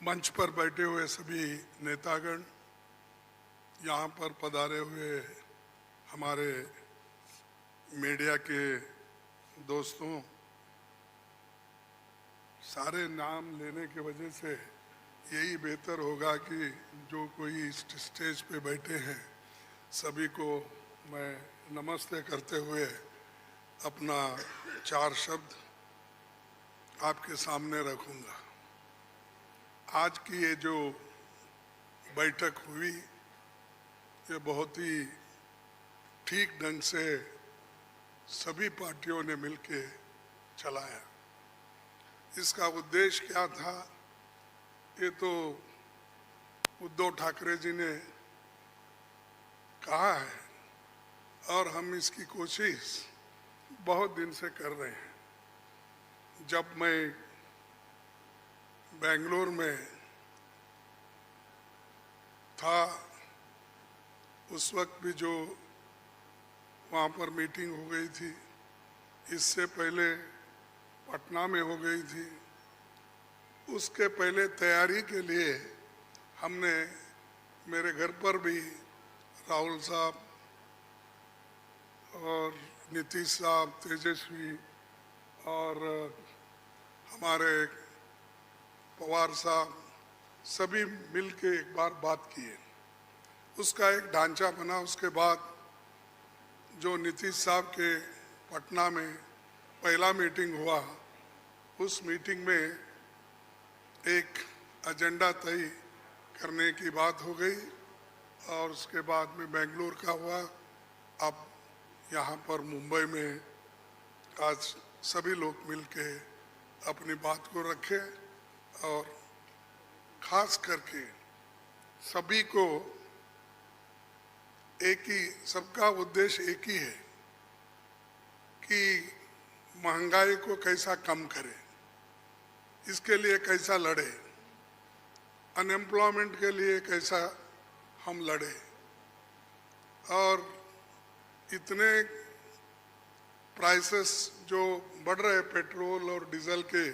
मंच पर बैठे हुए सभी नेतागण, यहाँ पर पधारे हुए हमारे मीडिया के दोस्तों, सारे नाम लेने के वजह से यही बेहतर होगा कि जो कोई स्टेज पे बैठे हैं सभी को मैं नमस्ते करते हुए अपना 4 शब्द आपके सामने रखूंगा। आज की ये जो बैठक हुई ये बहुत ही ठीक ढंग से सभी पार्टियों ने मिलके चलाया। इसका उद्देश्य क्या था ये तो उद्धव ठाकरे जी ने कहा है और हम इसकी कोशिश बहुत दिन से कर रहे हैं। जब मैं बेंगलोर में था उस वक्त भी जो वहाँ पर मीटिंग हो गई थी, इससे पहले पटना में हो गई थी, उसके पहले तैयारी के लिए हमने मेरे घर पर भी राहुल साहब और नीतीश साहब, तेजस्वी और हमारे पवार साहब सभी मिलके एक बार बात किए। उसका एक ढांचा बना। उसके बाद जो नीतीश साहब के पटना में पहला मीटिंग हुआ, उस मीटिंग में एक एजेंडा तय करने की बात हो गई और उसके बाद में बेंगलोर का हुआ। अब यहाँ पर मुंबई में आज सभी लोग मिलके अपनी बात को रखे और खास करके सभी को एक ही, सबका उद्देश्य एक ही है कि महंगाई को कैसा कम करें, इसके लिए कैसा लड़े, अनएम्प्लॉयमेंट के लिए कैसा हम लड़े। और इतने प्राइसेस जो बढ़ रहे पेट्रोल और डीजल के,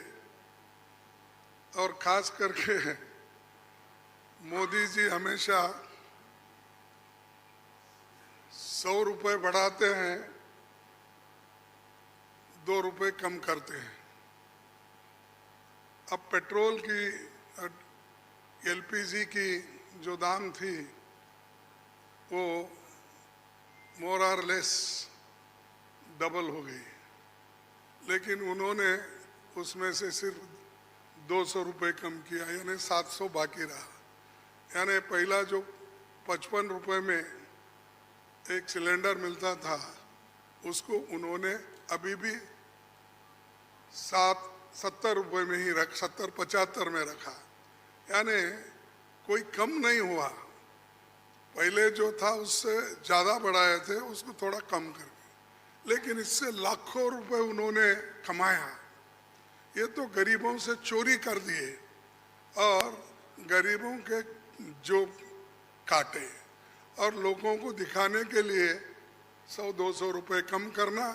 और खास करके मोदी जी हमेशा 100 रुपये बढ़ाते हैं, 2 रुपये कम करते हैं। अब पेट्रोल की, एलपीजी की जो दाम थी वो मोर और लेस डबल हो गई, लेकिन उन्होंने उसमें से सिर्फ 200 रुपये कम किया, यानी 700 बाकी रहा। यानी पहला जो 55 रुपये में एक सिलेंडर मिलता था उसको उन्होंने अभी भी 70 रुपये में ही 70-75 में रखा, यानी कोई कम नहीं हुआ। पहले जो था उससे ज़्यादा बढ़ाए थे, उसको थोड़ा कम करके, लेकिन इससे लाखों रुपए उन्होंने कमाया। ये तो गरीबों से चोरी कर दिए और गरीबों के जो काटे और लोगों को दिखाने के लिए 100-200 रुपये कम करना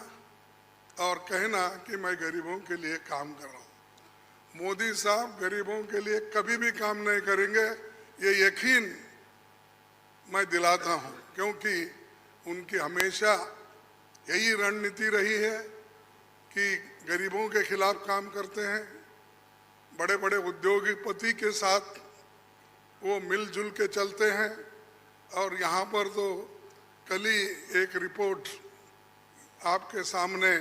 और कहना कि मैं गरीबों के लिए काम कर रहा हूँ। मोदी साहब गरीबों के लिए कभी भी काम नहीं करेंगे, ये यकीन मैं दिलाता हूँ, क्योंकि उनकी हमेशा यही रणनीति रही है कि गरीबों के खिलाफ काम करते हैं। बड़े बड़े उद्योगपति के साथ वो मिलजुल के चलते हैं। और यहाँ पर तो कल ही एक रिपोर्ट आपके सामने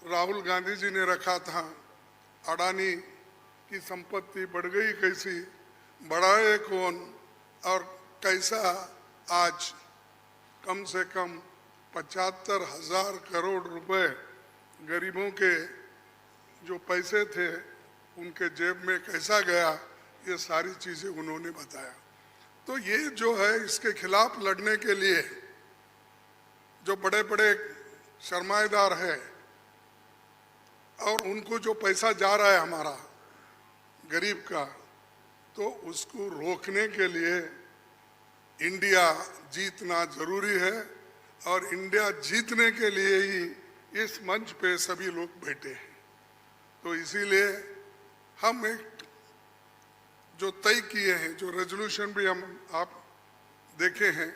राहुल गांधी जी ने रखा था, अडानी की संपत्ति बढ़ गई कैसी, बढ़ाए कौन, और कैसा आज कम से कम 75,000 करोड़ रुपए गरीबों के जो पैसे थे उनके जेब में कैसा गया, ये सारी चीज़ें उन्होंने बताया। तो ये जो है, इसके खिलाफ लड़ने के लिए जो बड़े बड़े सरमाएदार हैं और उनको जो पैसा जा रहा है हमारा गरीब का, तो उसको रोकने के लिए इंडिया जीतना जरूरी है। और इंडिया जीतने के लिए ही इस मंच पे सभी लोग बैठे हैं। तो इसीलिए हम एक जो तय किए हैं, जो रेजोल्यूशन भी हम आप देखे हैं,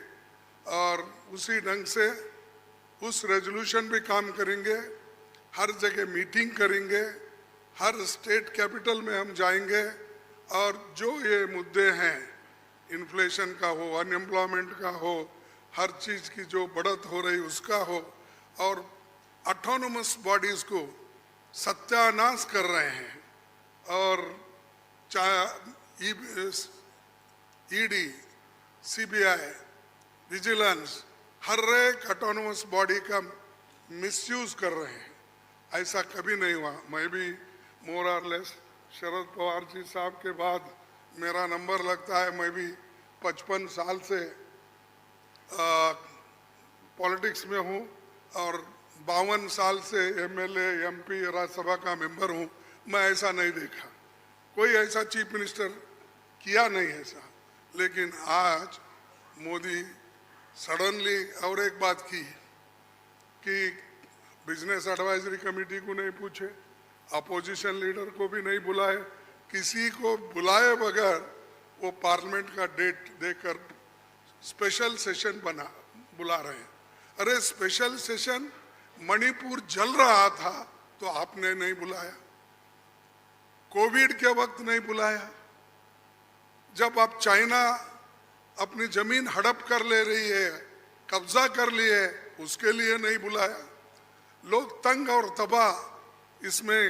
और उसी ढंग से उस रेजोल्यूशन भी काम करेंगे। हर जगह मीटिंग करेंगे, हर स्टेट कैपिटल में हम जाएंगे और जो ये मुद्दे हैं, इन्फ्लेशन का हो, अनएम्प्लॉयमेंट का हो, हर चीज़ की जो बढ़त हो रही उसका हो, और ऑटोनोमस बॉडीज़ को सत्यानाश कर रहे हैं। और चाहे ईडी, सीबीआई, विजिलेंस, हर एक ऑटोनोमस बॉडी का मिसयूज कर रहे हैं। ऐसा कभी नहीं हुआ। मैं भी मोर और लेस शरद पवार जी साहब के बाद मेरा नंबर लगता है। मैं भी 55 साल से पॉलिटिक्स में हूँ और 52 साल से एमएलए, एमपी, राज्यसभा का मेंबर हूँ। मैं ऐसा नहीं देखा, कोई ऐसा चीफ मिनिस्टर किया नहीं ऐसा। लेकिन आज मोदी सडनली और एक बात की कि बिजनेस एडवाइजरी कमेटी को नहीं पूछे, अपोजिशन लीडर को भी नहीं बुलाए, किसी को बुलाए बगैर वो पार्लियामेंट का डेट देकर स्पेशल सेशन बुला रहे हैं। अरे स्पेशल सेशन, मणिपुर जल रहा था तो आपने नहीं बुलाया, कोविड के वक्त नहीं बुलाया, जब आप चाइना अपनी जमीन हड़प कर ले रही है, कब्जा कर लिए, उसके लिए नहीं बुलाया। लोग तंग और तबाह इसमें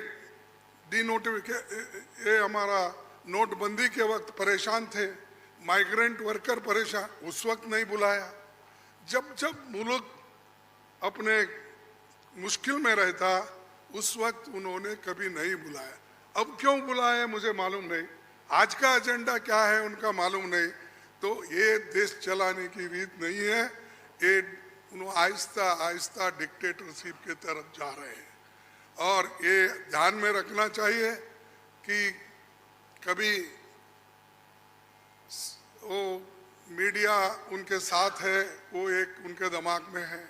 ये हमारा नोटबंदी के वक्त परेशान थे, माइग्रेंट वर्कर परेशान, उस वक्त नहीं बुलाया। जब जब मुल्क अपने मुश्किल में रहता उस वक्त उन्होंने कभी नहीं बुलाया। अब क्यों बुलाया मुझे मालूम नहीं, आज का एजेंडा क्या है उनका मालूम नहीं। तो ये देश चलाने की रीत नहीं है, ये आहिस्ता आहिस्ता डिक्टेटरशिप की तरफ जा रहे हैं। और ये ध्यान में रखना चाहिए कि कभी वो मीडिया उनके साथ है, वो एक उनके दिमाग में है,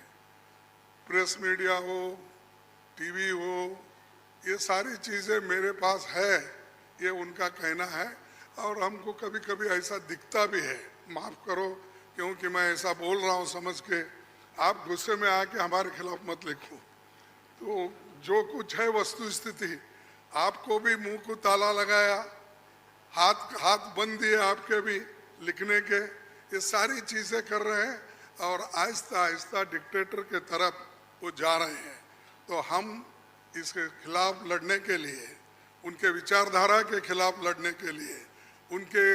प्रेस मीडिया हो, टीवी हो, ये सारी चीज़ें मेरे पास है, ये उनका कहना है। और हमको कभी कभी ऐसा दिखता भी है, माफ़ करो क्योंकि मैं ऐसा बोल रहा हूँ समझ के, आप गुस्से में आके हमारे खिलाफ मत लिखो। तो जो कुछ है वस्तु स्थिति, आपको भी मुंह को ताला लगाया, हाथ बंद दिए आपके भी लिखने के, ये सारी चीज़ें कर रहे हैं और आहिस्ता आहिस्ता डिक्टेटर के तरफ वो जा रहे हैं। तो हम इसके खिलाफ लड़ने के लिए, उनके विचारधारा के खिलाफ लड़ने के लिए, उनके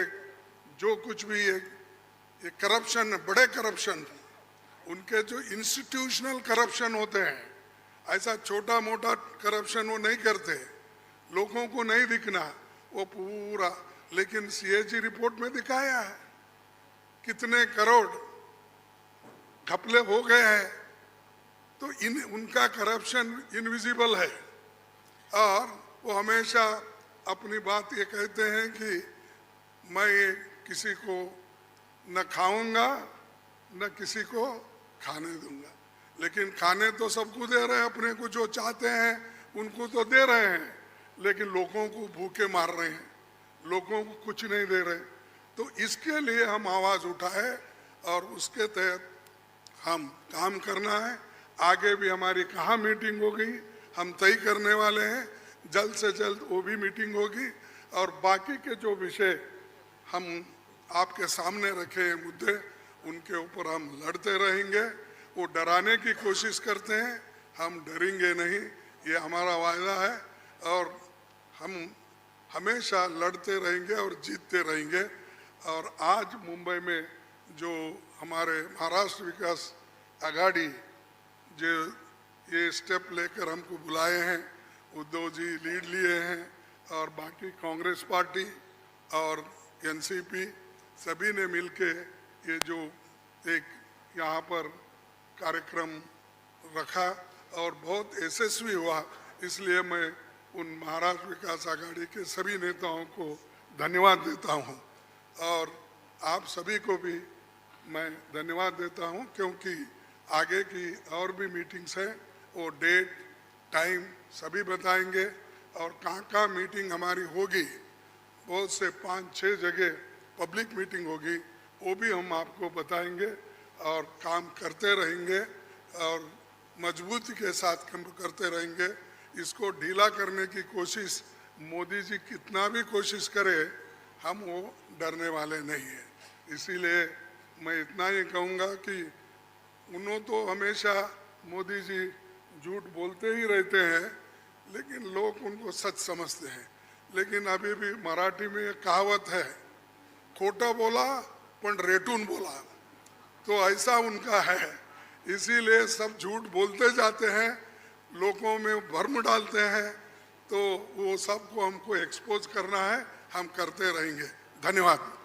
जो कुछ भी ये करप्शन, बड़े करप्शन, उनके जो इंस्टीट्यूशनल करप्शन होते हैं, ऐसा छोटा मोटा करप्शन वो नहीं करते, लोगों को नहीं दिखना वो पूरा। लेकिन सीएजी रिपोर्ट में दिखाया है कितने करोड़ घपले हो गए हैं। तो उनका करप्शन इनविजिबल है और वो हमेशा अपनी बात ये कहते हैं कि मैं किसी को न खाऊंगा न किसी को खाने दूंगा। लेकिन खाने तो सबको दे रहे हैं, अपने को जो चाहते हैं उनको तो दे रहे हैं, लेकिन लोगों को भूखे मार रहे हैं, लोगों को कुछ नहीं दे रहे। तो इसके लिए हम आवाज़ उठाए और उसके तहत हम काम करना है। आगे भी हमारी कहाँ मीटिंग होगी हम तय करने वाले हैं, जल्द से जल्द वो भी मीटिंग होगी। और बाकी के जो विषय हम आपके सामने रखे हैं मुद्दे, उनके ऊपर हम लड़ते रहेंगे। वो डराने की कोशिश करते हैं, हम डरेंगे नहीं, ये हमारा वायदा है। और हम हमेशा लड़ते रहेंगे और जीतते रहेंगे। और आज मुंबई में जो हमारे महाराष्ट्र विकास आघाड़ी जो ये स्टेप लेकर हमको बुलाए हैं, उद्धव जी लीड लिए हैं और बाकी कांग्रेस पार्टी और एनसीपी सभी ने मिलके ये जो एक यहाँ पर कार्यक्रम रखा और बहुत यशस्वी हुआ। इसलिए मैं उन महाराष्ट्र विकास आघाड़ी के सभी नेताओं को धन्यवाद देता हूँ और आप सभी को भी मैं धन्यवाद देता हूँ, क्योंकि आगे की और भी मीटिंग्स हैं, वो डेट टाइम सभी बताएंगे और कहाँ कहाँ मीटिंग हमारी होगी बहुत से 5-6 जगह पब्लिक मीटिंग होगी, वो भी हम आपको बताएंगे और काम करते रहेंगे और मजबूती के साथ काम करते रहेंगे। इसको ढीला करने की कोशिश मोदी जी कितना भी कोशिश करे, हम वो डरने वाले नहीं है। इसीलिए मैं इतना ही कहूँगा कि उन्होंने तो हमेशा मोदी जी झूठ बोलते ही रहते हैं, लेकिन लोग उनको सच समझते हैं। लेकिन अभी भी मराठी में एक कहावत है, खोटा बोला पण रेटून बोला, तो ऐसा उनका है। इसीलिए सब झूठ बोलते जाते हैं, लोगों में भ्रम डालते हैं, तो वो सबको हमको एक्सपोज करना है, हम करते रहेंगे। धन्यवाद।